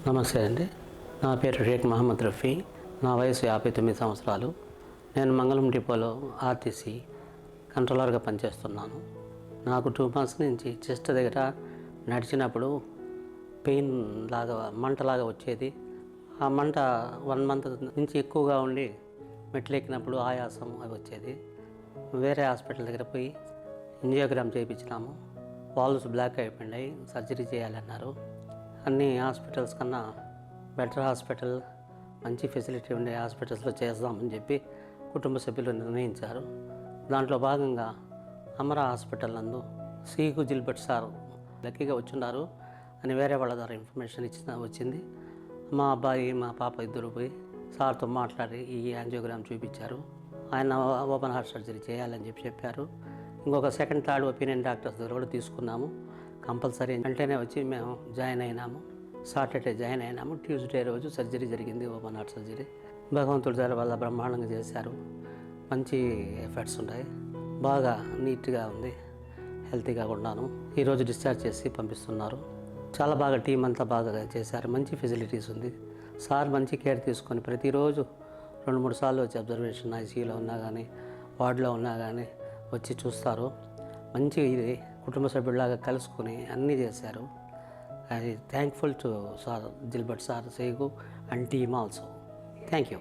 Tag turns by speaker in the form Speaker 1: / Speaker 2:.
Speaker 1: నమస్తే అండి. నా పేరు షేక్ మహమ్మద్ రఫీ. నా వయసు 59 సంవత్సరాలు. నేను మంగళం డిపోలో ఆర్టీసీ కంట్రోలర్గా పనిచేస్తున్నాను. నాకు 2 మంత్స్ నుంచి చెస్ట్ దగ్గర నడిచినప్పుడు పెయిన్ లాగా మంటలాగా వచ్చేది. ఆ మంట 1 మంత్ నుంచి ఎక్కువగా ఉండి మెట్లెక్కినప్పుడు ఆయాసం అవి వచ్చేది. వేరే హాస్పిటల్ దగ్గర పోయి యాంజియోగ్రామ్ చేయించినాము. వాల్వ్స్ బ్లాక్ అయిపోయినాయి, సర్జరీ చేయాలన్నారు. అన్ని హాస్పిటల్స్ కన్నా బెటర్ హాస్పిటల్, మంచి ఫెసిలిటీ ఉండే హాస్పిటల్స్లో చేద్దామని చెప్పి కుటుంబ సభ్యులు నిర్ణయించారు. దాంట్లో భాగంగా అమరా హాస్పిటల్ నందు సీకు జిల్బర్ట్ సార్ లక్కీగా వచ్చున్నారు అని వేరే వాళ్ళ ద్వారా ఇన్ఫర్మేషన్ వచ్చింది. మా అబ్బాయి మా పాప ఇద్దరు పోయి సార్తో మాట్లాడి ఈ యాంజియోగ్రామ్ చూపించారు. ఆయన ఓపెన్ హార్ట్ సర్జరీ చేయాలని చెప్పారు. ఇంకొక సెకండ్ థర్డ్ ఒపీనియన్ డాక్టర్స్ దగ్గర కూడా తీసుకున్నాము. కంపల్సరీ వెంటనే వచ్చి మేము జాయిన్ అయినాము. సాటర్డే జాయిన్ అయినాము. ట్యూస్డే రోజు సర్జరీ జరిగింది, ఓపెన్ హార్ట్ సర్జరీ. భగవంతుడి దగ్గర వల్ల బ్రహ్మాండంగా చేశారు. మంచి ఎఫెక్ట్స్ ఉన్నాయి, బాగా నీట్గా ఉంది, హెల్తీగా ఉన్నాను. ఈరోజు డిశ్చార్జ్ చేసి పంపిస్తున్నారు. చాలా బాగా టీం అంతా బాగా చేశారు. మంచి ఫెసిలిటీస్ ఉంది. సార్ మంచి కేర్ తీసుకొని ప్రతిరోజు 2-3 సార్లు వచ్చి అబ్జర్వేషన్, ఐసీయూలో ఉన్నా కానీ వార్డులో ఉన్నా కానీ వచ్చి చూస్తారు. మంచి ఇది కుటుంబ సభ్యుల్లాగా కలుసుకొని అన్నీ చేశారు. I thankful to sir Gilbert sir, Segu and team also. Thank you.